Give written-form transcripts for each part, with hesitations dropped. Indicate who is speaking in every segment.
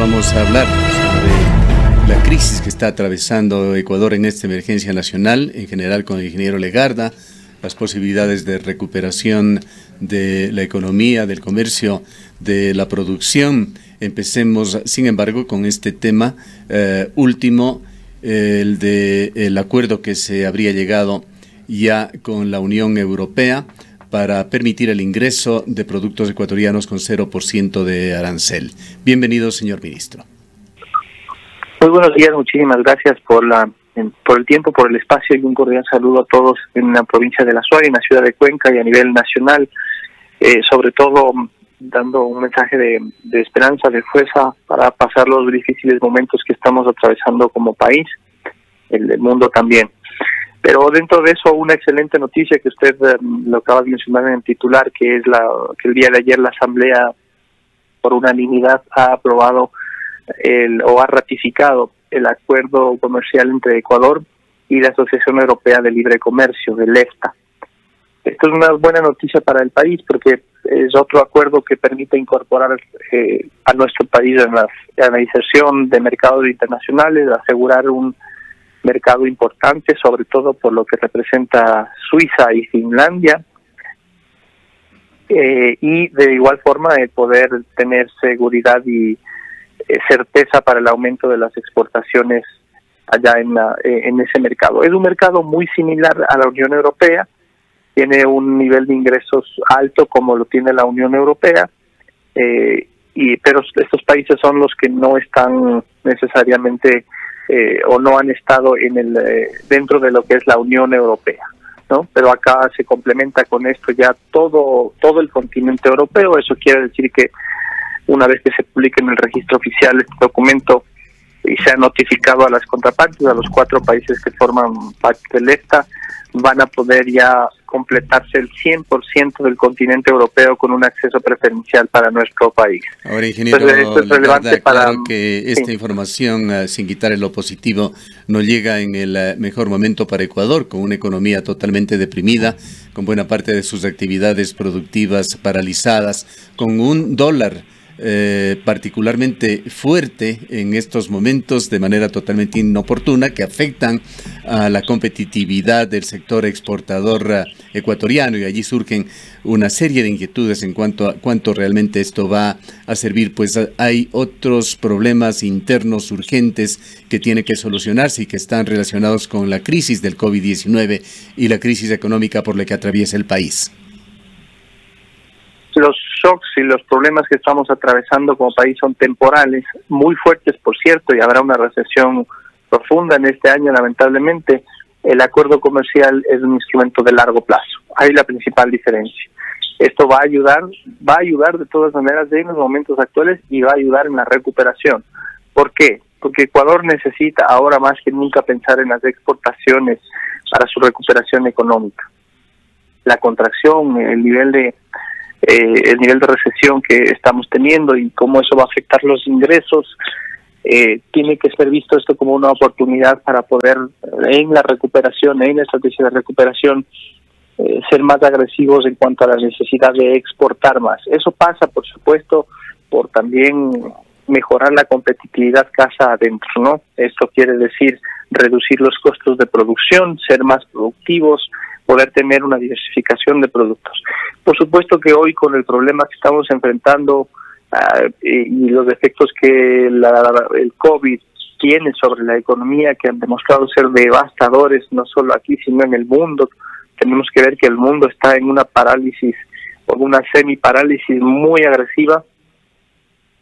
Speaker 1: vamos a hablar sobre la crisis que está atravesando Ecuador en esta emergencia nacional, en general con el ingeniero Legarda, las posibilidades de recuperación de la economía, del comercio, de la producción. Empecemos, sin embargo, con este tema último, el acuerdo que se habría llegado ya con la Unión Europea para permitir el ingreso de productos ecuatorianos con 0% de arancel. Bienvenido, señor ministro.
Speaker 2: Muy buenos días, muchísimas gracias por el tiempo, por el espacio y un cordial saludo a todos en la provincia de La Suárez, en la ciudad de Cuenca y a nivel nacional, sobre todo dando un mensaje de esperanza, de fuerza para pasar los difíciles momentos que estamos atravesando como país, el mundo también. Pero dentro de eso, una excelente noticia que usted lo acaba de mencionar en el titular, que es que el día de ayer la Asamblea, por unanimidad, ha aprobado o ha ratificado el acuerdo comercial entre Ecuador y la Asociación Europea de Libre Comercio, del EFTA. Esto es una buena noticia para el país porque es otro acuerdo que permite incorporar a nuestro país en la inserción de mercados internacionales, asegurar un mercado importante, sobre todo por lo que representa Suiza y Finlandia, y de igual forma poder tener seguridad y certeza para el aumento de las exportaciones allá en ese mercado. Es un mercado muy similar a la Unión Europea, tiene un nivel de ingresos alto como lo tiene la Unión Europea, pero estos países son los que no están necesariamente o no han estado dentro de lo que es la Unión Europea, ¿no? Pero acá se complementa con esto ya todo el continente europeo. Eso quiere decir que una vez que se publique en el registro oficial este documento y se ha notificado a las contrapartes, a los 4 países que forman parte del EFTA, van a poder ya completarse el 100% del continente europeo con un acceso preferencial para nuestro país.
Speaker 1: Ahora, ingeniero, entonces, esto es relevante claro que esta información, sin quitarle lo positivo, no llega en el mejor momento para Ecuador, con una economía totalmente deprimida, con buena parte de sus actividades productivas paralizadas, con un dólar particularmente fuerte en estos momentos de manera totalmente inoportuna, que afectan a la competitividad del sector exportador ecuatoriano, y allí surgen una serie de inquietudes en cuanto a cuánto realmente esto va a servir. Pues hay otros problemas internos urgentes que tienen que solucionarse y que están relacionados con la crisis del COVID-19 y la crisis económica por la que atraviesa el país.
Speaker 2: Los shocks y los problemas que estamos atravesando como país son temporales, muy fuertes, por cierto, y habrá una recesión profunda en este año, lamentablemente. El acuerdo comercial es un instrumento de largo plazo. Ahí la principal diferencia. Esto va a ayudar de todas maneras en los momentos actuales y va a ayudar en la recuperación. ¿Por qué? Porque Ecuador necesita ahora más que nunca pensar en las exportaciones para su recuperación económica. La contracción, el nivel de recesión que estamos teniendo y cómo eso va a afectar los ingresos, tiene que ser visto esto como una oportunidad para poder en la recuperación, en la estrategia de recuperación, ser más agresivos en cuanto a la necesidad de exportar más. Eso pasa, por supuesto, por también mejorar la competitividad casa adentro, ¿no? Esto quiere decir reducir los costos de producción, ser más productivos, poder tener una diversificación de productos. Por supuesto que hoy, con el problema que estamos enfrentando y los efectos que el COVID tiene sobre la economía, que han demostrado ser devastadores, no solo aquí, sino en el mundo, tenemos que ver que el mundo está en una parálisis o una semi-parálisis muy agresiva,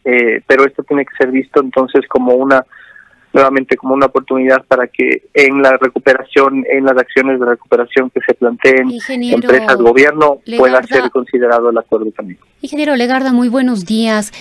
Speaker 2: pero esto tiene que ser visto entonces nuevamente como una oportunidad para que en la recuperación, en las acciones de recuperación que se planteen, empresas, gobierno, pueda ser considerado el acuerdo también.
Speaker 3: Ingeniero Legarda, muy buenos días.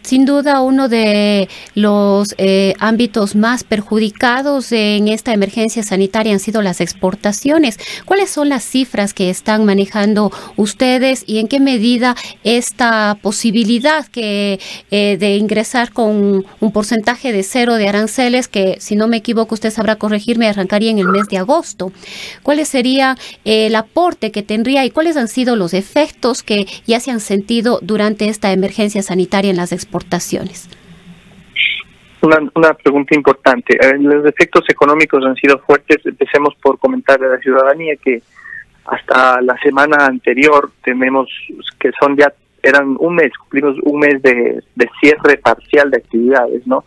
Speaker 3: Sin duda, uno de los ámbitos más perjudicados en esta emergencia sanitaria han sido las exportaciones. ¿Cuáles son las cifras que están manejando ustedes y en qué medida esta posibilidad de ingresar con un porcentaje de 0 de aranceles, que si no me equivoco, usted sabrá corregirme, arrancaría en el mes de agosto? ¿Cuál sería el aporte que tendría y cuáles han sido los efectos que ya se han sentido durante esta emergencia sanitaria en las exportaciones?
Speaker 2: Una pregunta importante. Los efectos económicos han sido fuertes. Empecemos por comentarle a la ciudadanía que hasta la semana anterior tenemos que eran un mes, cumplimos un mes de cierre parcial de actividades, ¿no?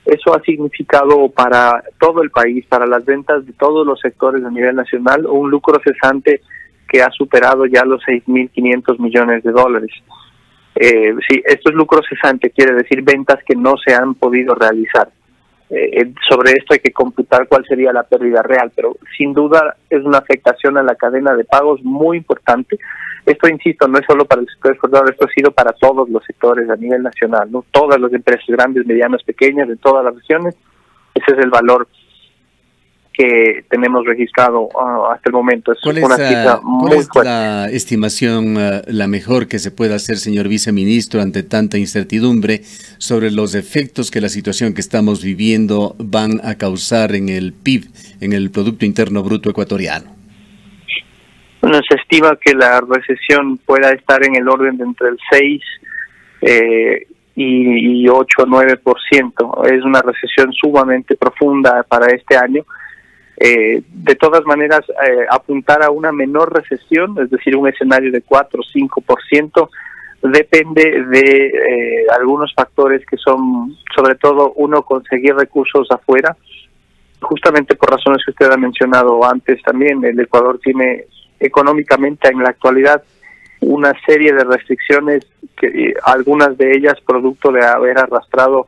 Speaker 2: Eso ha significado para todo el país, para las ventas de todos los sectores a nivel nacional, un lucro cesante que ha superado ya los 6.500 millones de dólares. Sí, esto es lucro cesante, quiere decir ventas que no se han podido realizar. Sobre esto hay que computar cuál sería la pérdida real, pero sin duda es una afectación a la cadena de pagos muy importante. Esto, insisto, no es solo para el sector exportador, esto ha sido para todos los sectores a nivel nacional, ¿no? Todas las empresas grandes, medianas, pequeñas, de todas las regiones. Ese es el valor que tenemos registrado hasta el momento.
Speaker 1: ¿Cuál es la estimación, la mejor que se puede hacer, señor viceministro, ante tanta incertidumbre sobre los efectos que la situación que estamos viviendo van a causar en el PIB, en el Producto Interno Bruto ecuatoriano?
Speaker 2: Bueno, se estima que la recesión pueda estar en el orden de entre el 6 y 8 o 9%. Es una recesión sumamente profunda para este año. De todas maneras, apuntar a una menor recesión, es decir, un escenario de 4 o 5%, depende de algunos factores que son, sobre todo, uno, conseguir recursos afuera, justamente por razones que usted ha mencionado antes también. El Ecuador tiene económicamente en la actualidad una serie de restricciones, que algunas de ellas producto de haber arrastrado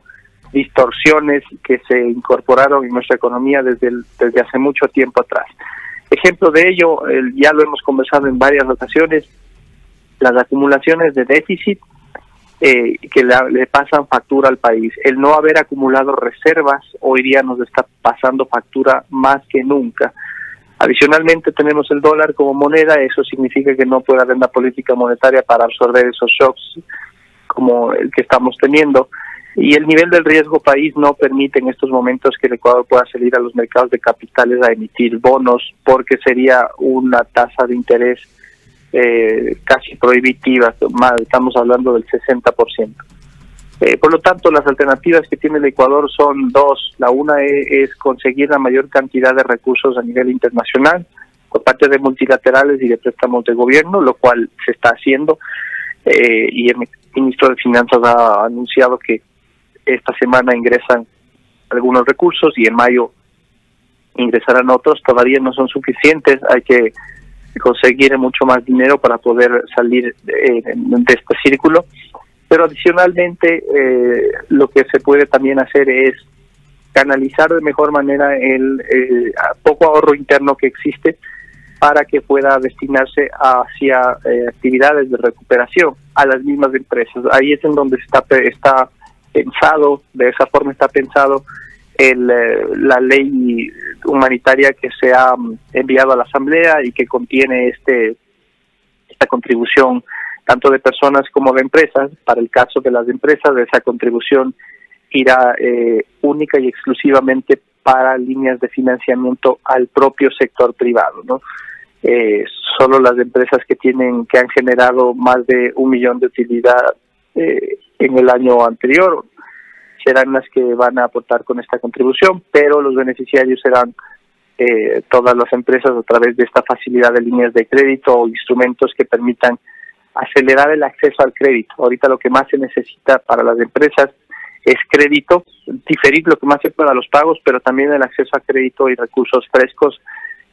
Speaker 2: distorsiones que se incorporaron en nuestra economía desde hace mucho tiempo atrás. Ejemplo de ello, ya lo hemos conversado en varias ocasiones, las acumulaciones de déficit que le pasan factura al país. El no haber acumulado reservas hoy día nos está pasando factura más que nunca. Adicionalmente tenemos el dólar como moneda, eso significa que no puede haber una política monetaria para absorber esos shocks como el que estamos teniendo. Y el nivel del riesgo país no permite en estos momentos que el Ecuador pueda salir a los mercados de capitales a emitir bonos, porque sería una tasa de interés casi prohibitiva, estamos hablando del 60%. Por lo tanto, las alternativas que tiene el Ecuador son dos. La una es conseguir la mayor cantidad de recursos a nivel internacional, por parte de multilaterales y de préstamos de gobierno, lo cual se está haciendo, y el ministro de Finanzas ha anunciado que esta semana ingresan algunos recursos y en mayo ingresarán otros. Todavía no son suficientes, hay que conseguir mucho más dinero para poder salir de este círculo. Pero adicionalmente lo que se puede también hacer es canalizar de mejor manera el poco ahorro interno que existe para que pueda destinarse hacia actividades de recuperación a las mismas empresas. Ahí es en donde está pensado, de esa forma está pensado la ley humanitaria que se ha enviado a la Asamblea y que contiene esta contribución tanto de personas como de empresas. Para el caso de las empresas, esa contribución irá única y exclusivamente para líneas de financiamiento al propio sector privado, ¿no? Solo las empresas que han generado más de 1 millón de utilidad en el año anterior serán las que van a aportar con esta contribución, pero los beneficiarios serán todas las empresas a través de esta facilidad de líneas de crédito o instrumentos que permitan acelerar el acceso al crédito. Ahorita lo que más se necesita para las empresas es crédito, diferir lo que más se pueda los pagos, pero también el acceso a crédito y recursos frescos,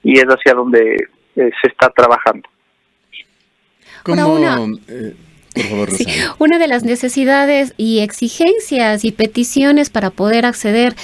Speaker 2: y es hacia donde se está trabajando.
Speaker 1: Por favor,
Speaker 3: sí, una de las necesidades y exigencias y peticiones para poder acceder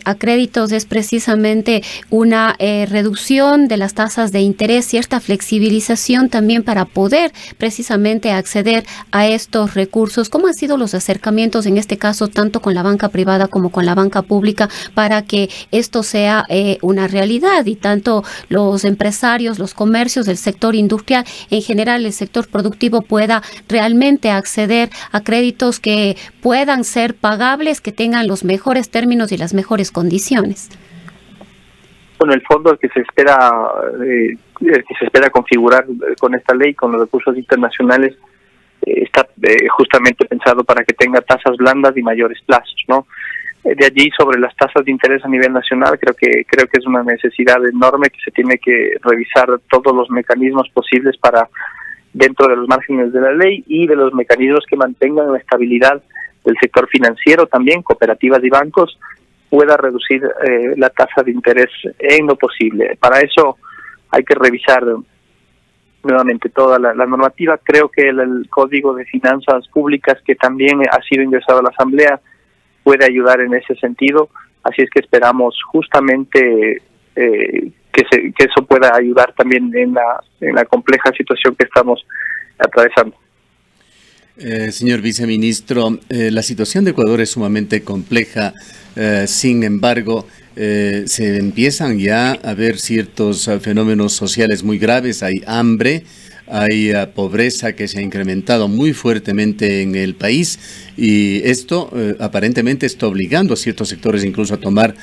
Speaker 3: a créditos es precisamente una reducción de las tasas de interés, cierta flexibilización también para poder precisamente acceder a estos recursos. ¿Cómo han sido los acercamientos en este caso, tanto con la banca privada como con la banca pública, para que esto sea una realidad y tanto los empresarios, los comercios del sector industrial, en general el sector productivo pueda realmente acceder a créditos que puedan ser pagables, que tengan los mejores términos y las mejores condiciones?
Speaker 2: Bueno, el fondo que se espera configurar con esta ley, con los recursos internacionales, está justamente pensado para que tenga tasas blandas y mayores plazos, ¿no? De allí, sobre las tasas de interés a nivel nacional, creo que es una necesidad enorme que se tiene que revisar todos los mecanismos posibles para, dentro de los márgenes de la ley y de los mecanismos que mantengan la estabilidad del sector financiero, también cooperativas y bancos, pueda reducir la tasa de interés en lo posible. Para eso hay que revisar nuevamente toda la normativa. Creo que el Código de Finanzas Públicas, que también ha sido ingresado a la Asamblea, puede ayudar en ese sentido, así es que esperamos justamente que eso pueda ayudar también en la compleja situación que estamos atravesando.
Speaker 1: Señor viceministro, la situación de Ecuador es sumamente compleja, sin embargo, se empiezan ya a ver ciertos fenómenos sociales muy graves. Hay hambre, hay pobreza que se ha incrementado muy fuertemente en el país, y esto aparentemente está obligando a ciertos sectores incluso a tomar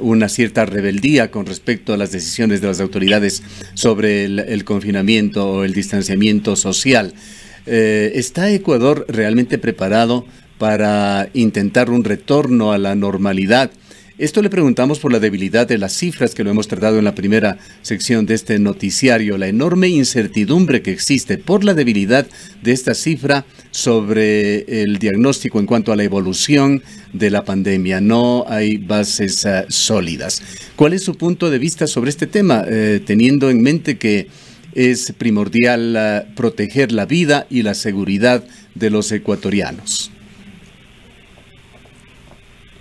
Speaker 1: una cierta rebeldía con respecto a las decisiones de las autoridades sobre el confinamiento o el distanciamiento social. ¿Está Ecuador realmente preparado para intentar un retorno a la normalidad? Esto le preguntamos por la debilidad de las cifras, que lo hemos tratado en la primera sección de este noticiario, la enorme incertidumbre que existe por la debilidad de esta cifra sobre el diagnóstico en cuanto a la evolución de la pandemia. No hay bases sólidas. ¿Cuál es su punto de vista sobre este tema, teniendo en mente que es primordial proteger la vida y la seguridad de los ecuatorianos?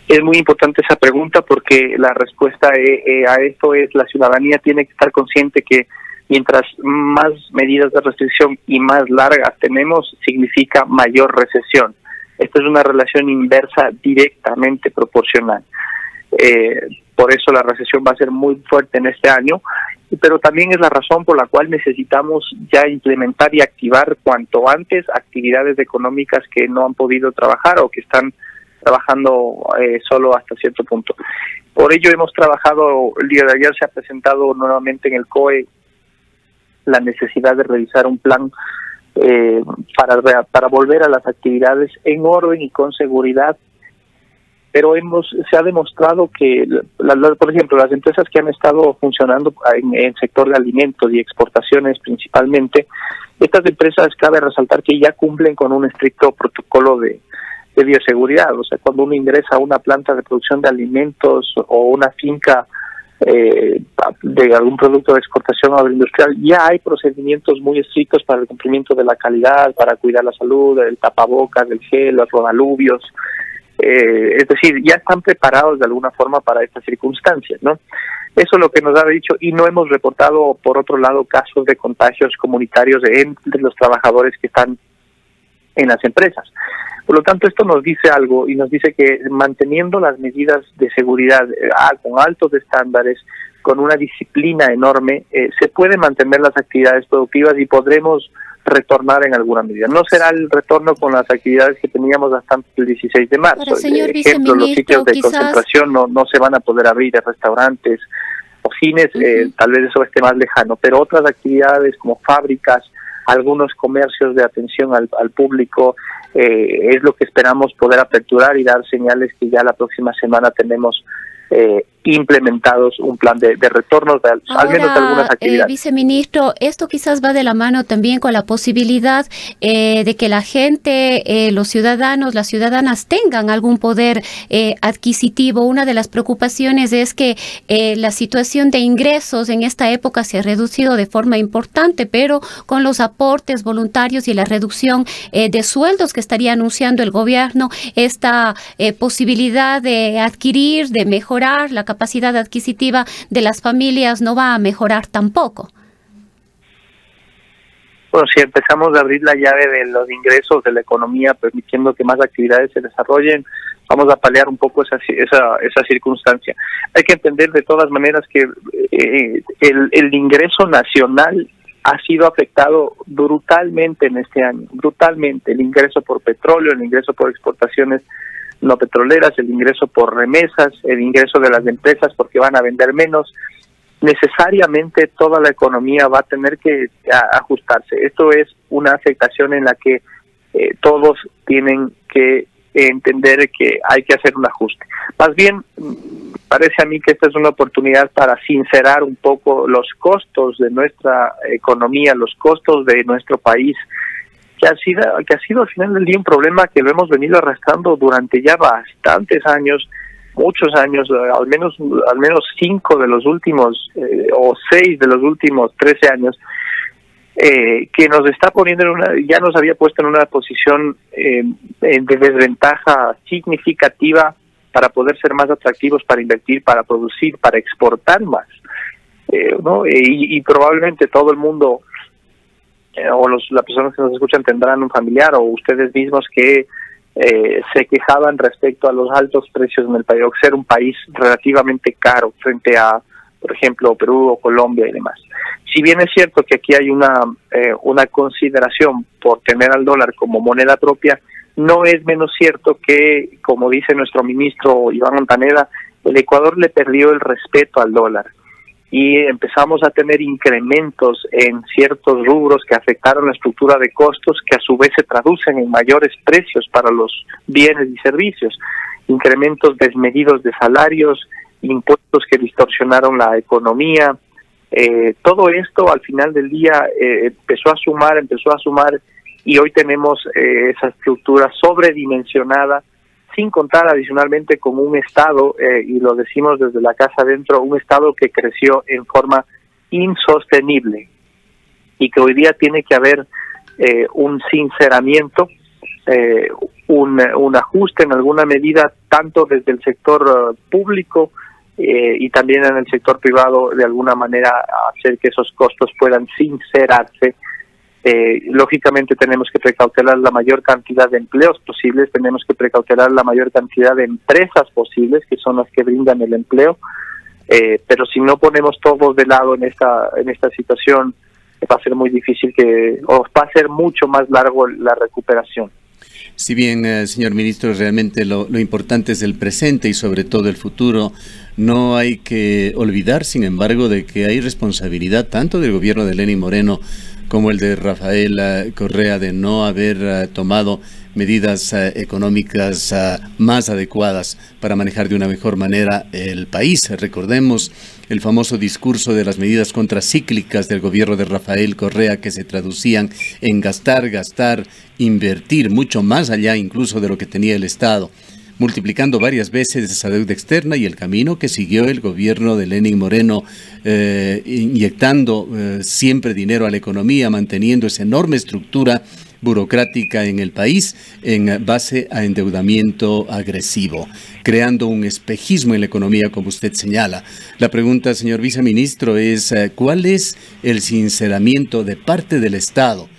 Speaker 2: Es muy importante esa pregunta, porque la respuesta a esto es: la ciudadanía tiene que estar consciente que mientras más medidas de restricción y más largas tenemos, significa mayor recesión. Esta es una relación inversa directamente proporcional. Por eso la recesión va a ser muy fuerte en este año, pero también es la razón por la cual necesitamos ya implementar y activar cuanto antes actividades económicas que no han podido trabajar o que están trabajando solo hasta cierto punto. Por ello hemos trabajado, el día de ayer se ha presentado nuevamente en el COE la necesidad de realizar un plan para volver a las actividades en orden y con seguridad, pero se ha demostrado que, por ejemplo, las empresas que han estado funcionando en el sector de alimentos y exportaciones principalmente, estas empresas cabe resaltar que ya cumplen con un estricto protocolo de bioseguridad. O sea, cuando uno ingresa a una planta de producción de alimentos o una finca de algún producto de exportación agroindustrial, ya hay procedimientos muy estrictos para el cumplimiento de la calidad, para cuidar la salud, el tapabocas, el gel, los rodaluvios. Es decir, ya están preparados de alguna forma para estas circunstancias, ¿no? Eso es lo que nos ha dicho, y no hemos reportado, por otro lado, casos de contagios comunitarios entre los trabajadores que están en las empresas. Por lo tanto, esto nos dice algo, y nos dice que manteniendo las medidas de seguridad con altos estándares, con una disciplina enorme, se pueden mantener las actividades productivas y podremos retornar en alguna medida. No será el retorno con las actividades que teníamos hasta el 16 de marzo.
Speaker 3: Ahora, señor
Speaker 2: Por ejemplo, los sitios de concentración no se van a poder abrir, restaurantes o cines, tal vez eso esté más lejano, pero otras actividades como fábricas, algunos comercios de atención al público, es lo que esperamos poder aperturar y dar señales que ya la próxima semana tenemos implementados un plan de retorno al menos de algunas actividades.
Speaker 3: Viceministro, esto quizás va de la mano también con la posibilidad de que la gente, los ciudadanos, las ciudadanas tengan algún poder adquisitivo. Una de las preocupaciones es que la situación de ingresos en esta época se ha reducido de forma importante, pero con los aportes voluntarios y la reducción de sueldos que estaría anunciando el gobierno, esta posibilidad de adquirir, de mejorar la capacidad adquisitiva de las familias no va a mejorar tampoco.
Speaker 2: Bueno, si empezamos a abrir la llave de los ingresos de la economía, permitiendo que más actividades se desarrollen, vamos a paliar un poco esa circunstancia. Hay que entender de todas maneras que el ingreso nacional ha sido afectado brutalmente en este año, brutalmente. El ingreso por petróleo, el ingreso por exportaciones no petroleras, el ingreso por remesas, el ingreso de las empresas porque van a vender menos. Necesariamente toda la economía va a tener que ajustarse. Esto es una afectación en la que todos tienen que entender que hay que hacer un ajuste. Más bien, parece a mí que esta es una oportunidad para sincerar un poco los costos de nuestra economía, los costos de nuestro país, que ha sido al final del día un problema que lo hemos venido arrastrando durante ya bastantes años, muchos años, al menos 5 de los últimos o 6 de los últimos 13 años, que nos está poniendo ya nos había puesto en una posición de desventaja significativa para poder ser más atractivos, para invertir, para producir, para exportar más, ¿no? Y probablemente todo el mundo o las personas que nos escuchan tendrán un familiar o ustedes mismos que se quejaban respecto a los altos precios en el país, o ser un país relativamente caro frente a, por ejemplo, Perú o Colombia y demás. Si bien es cierto que aquí hay una consideración por tener al dólar como moneda propia, no es menos cierto que, como dice nuestro ministro Iván Montaneda, el Ecuador le perdió el respeto al dólar y empezamos a tener incrementos en ciertos rubros que afectaron la estructura de costos, que a su vez se traducen en mayores precios para los bienes y servicios, incrementos desmedidos de salarios, impuestos que distorsionaron la economía. Todo esto al final del día empezó a sumar y hoy tenemos esa estructura sobredimensionada, sin contar adicionalmente con un Estado, y lo decimos desde la casa adentro, un Estado que creció en forma insostenible y que hoy día tiene que haber un sinceramiento, un ajuste en alguna medida, tanto desde el sector público y también en el sector privado, de alguna manera hacer que esos costos puedan sincerarse. Lógicamente tenemos que precautelar la mayor cantidad de empleos posibles, tenemos que precautelar la mayor cantidad de empresas posibles, que son las que brindan el empleo, pero si no ponemos todos de lado en esta situación, va a ser muy difícil o va a ser mucho más largo la recuperación.
Speaker 1: Si bien, señor ministro, realmente lo importante es el presente y sobre todo el futuro, no hay que olvidar, sin embargo, de que hay responsabilidad tanto del gobierno de Lenín Moreno como el de Rafael Correa de no haber tomado medidas económicas más adecuadas para manejar de una mejor manera el país. Recordemos el famoso discurso de las medidas contracíclicas del gobierno de Rafael Correa, que se traducían en gastar, invertir mucho más allá incluso de lo que tenía el Estado, multiplicando varias veces esa deuda externa, y el camino que siguió el gobierno de Lenín Moreno, inyectando siempre dinero a la economía, manteniendo esa enorme estructura burocrática en el país en base a endeudamiento agresivo, creando un espejismo en la economía, como usted señala. La pregunta, señor viceministro, es ¿cuál es el sinceramiento de parte del Estado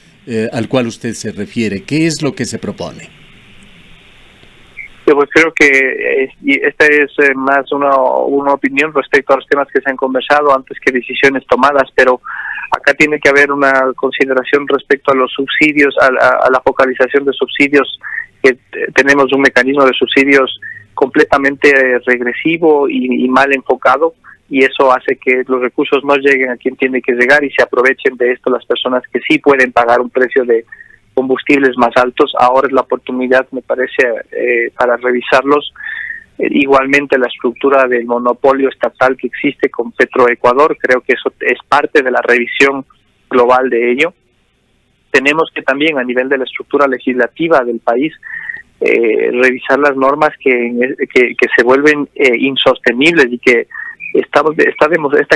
Speaker 1: al cual usted se refiere? ¿Qué es lo que se propone?
Speaker 2: Pues creo que esta es más una opinión respecto a los temas que se han conversado antes que decisiones tomadas, pero acá tiene que haber una consideración respecto a los subsidios, a la focalización de subsidios, que tenemos un mecanismo de subsidios completamente regresivo y mal enfocado, y eso hace que los recursos no lleguen a quien tiene que llegar y se aprovechen de esto las personas que sí pueden pagar un precio de combustibles más altos. Ahora es la oportunidad, me parece, para revisarlos. Igualmente la estructura del monopolio estatal que existe con Petroecuador, creo que eso es parte de la revisión global de ello. Tenemos que también, a nivel de la estructura legislativa del país, revisar las normas que se vuelven insostenibles y que esta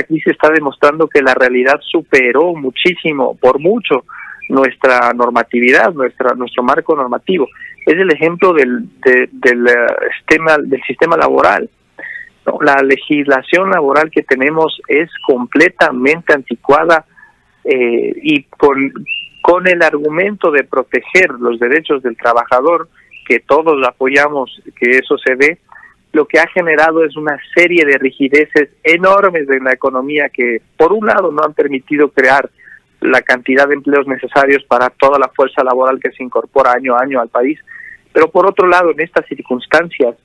Speaker 2: crisis está demostrando que la realidad superó muchísimo, por mucho, nuestra normatividad, nuestro marco normativo. Es el ejemplo del sistema laboral. ¿No? La legislación laboral que tenemos es completamente anticuada, y con el argumento de proteger los derechos del trabajador, que todos apoyamos que eso se dé, lo que ha generado es una serie de rigideces enormes en la economía que, por un lado, no han permitido crear la cantidad de empleos necesarios para toda la fuerza laboral que se incorpora año a año al país, pero por otro lado, en estas circunstancias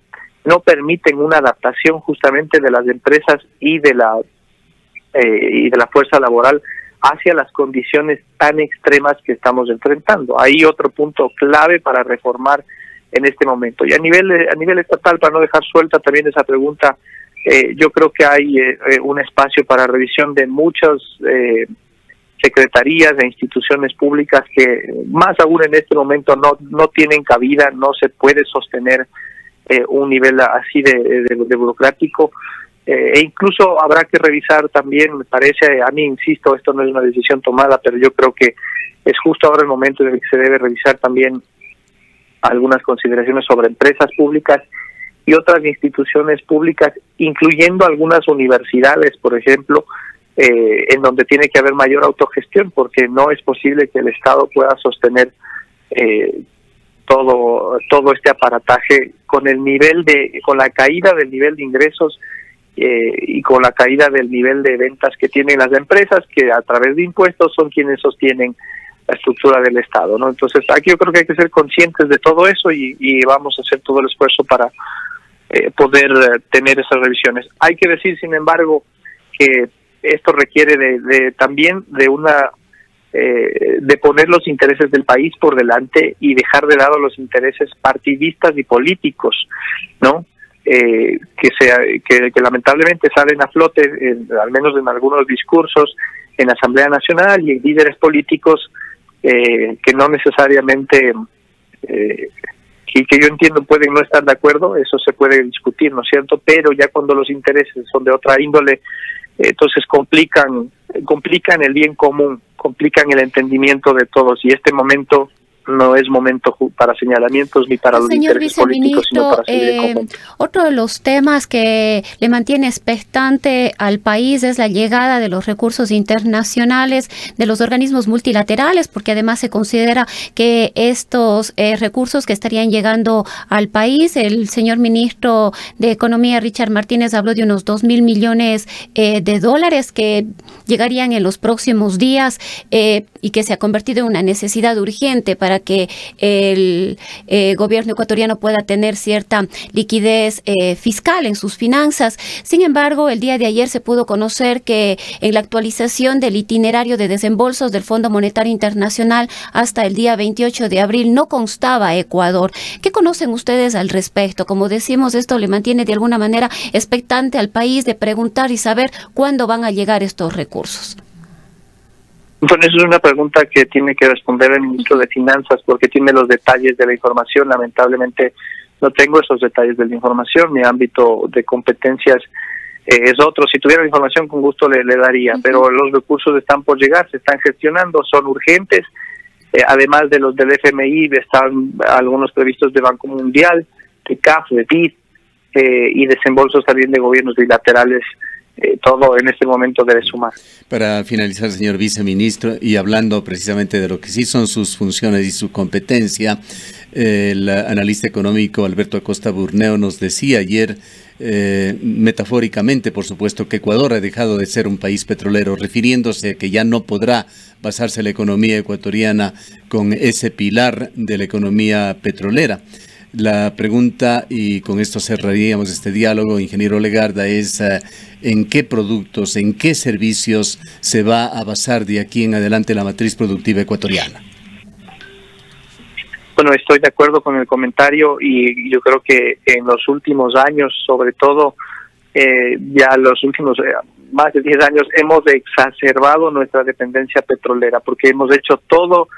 Speaker 2: no permiten una adaptación justamente de las empresas y de la fuerza laboral hacia las condiciones tan extremas que estamos enfrentando. Hay otro punto clave para reformar en este momento. Y a nivel estatal, para no dejar suelta también esa pregunta, yo creo que hay un espacio para revisión de muchas secretarías e instituciones públicas que más aún en este momento no tienen cabida, no se puede sostener un nivel así de burocrático, e incluso habrá que revisar también, me parece, a mí insisto, esto no es una decisión tomada, pero yo creo que es justo ahora el momento en el que se debe revisar también algunas consideraciones sobre empresas públicas y otras instituciones públicas, incluyendo algunas universidades, por ejemplo, en donde tiene que haber mayor autogestión, porque no es posible que el Estado pueda sostener todo este aparataje con la caída del nivel de ingresos y con la caída del nivel de ventas que tienen las empresas, que a través de impuestos son quienes sostienen la estructura del Estado, ¿no? Entonces aquí yo creo que hay que ser conscientes de todo eso y vamos a hacer todo el esfuerzo para poder tener esas revisiones. Hay que decir, sin embargo, que esto requiere también de poner los intereses del país por delante y dejar de lado los intereses partidistas y políticos, ¿no? Que lamentablemente salen a flote, al menos en algunos discursos en la Asamblea Nacional y en líderes políticos que no necesariamente, que yo entiendo pueden no estar de acuerdo, eso se puede discutir, ¿no es cierto? Pero ya cuando los intereses son de otra índole, entonces complican el bien común, complican el entendimiento de todos, y este momento no es momento para señalamientos ni para los intereses políticos, sino para seguir en conjunto.
Speaker 3: Otro de los temas que le mantiene expectante al país es la llegada de los recursos internacionales, de los organismos multilaterales, porque además se considera que estos recursos que estarían llegando al país, el señor ministro de Economía, Richard Martínez, habló de unos 2.000 millones de dólares que llegarían en los próximos días y que se ha convertido en una necesidad urgente para que el gobierno ecuatoriano pueda tener cierta liquidez fiscal en sus finanzas. Sin embargo, el día de ayer se pudo conocer que en la actualización del itinerario de desembolsos del Fondo Monetario Internacional hasta el día 28 de abril no constaba Ecuador. ¿Qué conocen ustedes al respecto? Como decimos, esto le mantiene de alguna manera expectante al país de preguntar y saber cuándo van a llegar estos recursos.
Speaker 2: Bueno, eso es una pregunta que tiene que responder el ministro de Finanzas, porque tiene los detalles de la información. Lamentablemente no tengo esos detalles de la información, mi ámbito de competencias es otro. Si tuviera la información, con gusto le daría, pero los recursos están por llegar, se están gestionando, son urgentes. Además de los del FMI, están algunos previstos de Banco Mundial, de CAF, de BID, y desembolsos también de gobiernos bilaterales. Todo en este momento debe sumar.
Speaker 1: Para finalizar, señor viceministro, y hablando precisamente de lo que sí son sus funciones y su competencia, el analista económico Alberto Acosta Burneo nos decía ayer, metafóricamente, por supuesto, que Ecuador ha dejado de ser un país petrolero, refiriéndose a que ya no podrá basarse la economía ecuatoriana con ese pilar de la economía petrolera. La pregunta, y con esto cerraríamos este diálogo, ingeniero Legarda, es ¿en qué productos, en qué servicios se va a basar de aquí en adelante la matriz productiva ecuatoriana?
Speaker 2: Bueno, estoy de acuerdo con el comentario y yo creo que en los últimos años, sobre todo ya los últimos más de 10 años, hemos exacerbado nuestra dependencia petrolera porque hemos hecho todo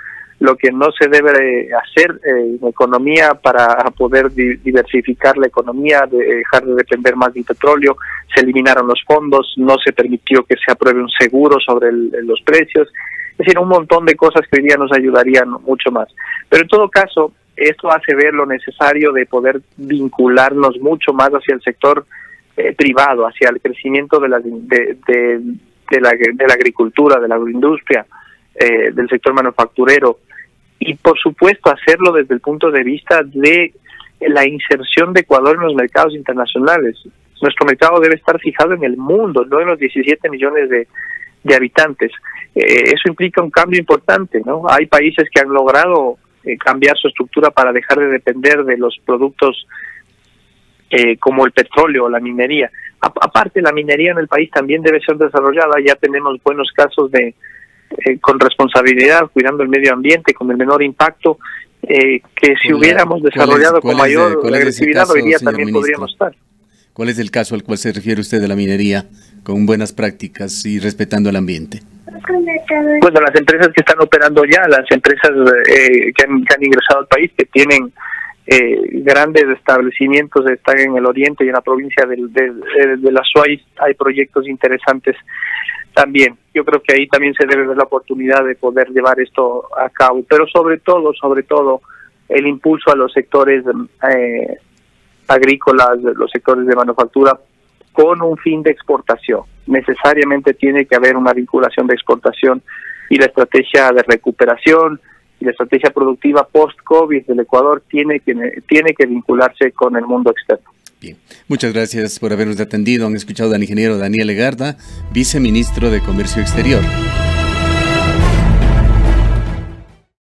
Speaker 2: lo que no se debe hacer en economía para poder diversificar la economía, dejar de depender más del petróleo. Se eliminaron los fondos, no se permitió que se apruebe un seguro sobre los precios. Es decir, un montón de cosas que hoy día nos ayudarían mucho más. Pero en todo caso, esto hace ver lo necesario de poder vincularnos mucho más hacia el sector privado, hacia el crecimiento de la agricultura, de la agroindustria, del sector manufacturero, y por supuesto hacerlo desde el punto de vista de la inserción de Ecuador en los mercados internacionales. Nuestro mercado debe estar fijado en el mundo, no en los 17 millones de habitantes. Eso implica un cambio importante, ¿no? Hay países que han logrado cambiar su estructura para dejar de depender de los productos como el petróleo o la minería. Aparte, la minería en el país también debe ser desarrollada. Ya tenemos buenos casos con responsabilidad, cuidando el medio ambiente, con el menor impacto, que si hubiéramos desarrollado con mayor agresividad hoy día también podríamos estar.
Speaker 1: ¿Cuál es el caso al cual se refiere usted de la minería con buenas prácticas y respetando el ambiente?
Speaker 2: Bueno, las empresas que están operando ya, las empresas que han ingresado al país, que tienen grandes establecimientos, están en el oriente y en la provincia de la Suárez, hay proyectos interesantes también. Yo creo que ahí también se debe ver la oportunidad de poder llevar esto a cabo, pero sobre todo, el impulso a los sectores agrícolas, los sectores de manufactura, con un fin de exportación. Necesariamente tiene que haber una vinculación de exportación y la estrategia de recuperación y la estrategia productiva post-COVID del Ecuador tiene que vincularse con el mundo externo.
Speaker 1: Bien, muchas gracias por habernos atendido. Han escuchado al ingeniero Daniel Legarda, viceministro de Comercio Exterior.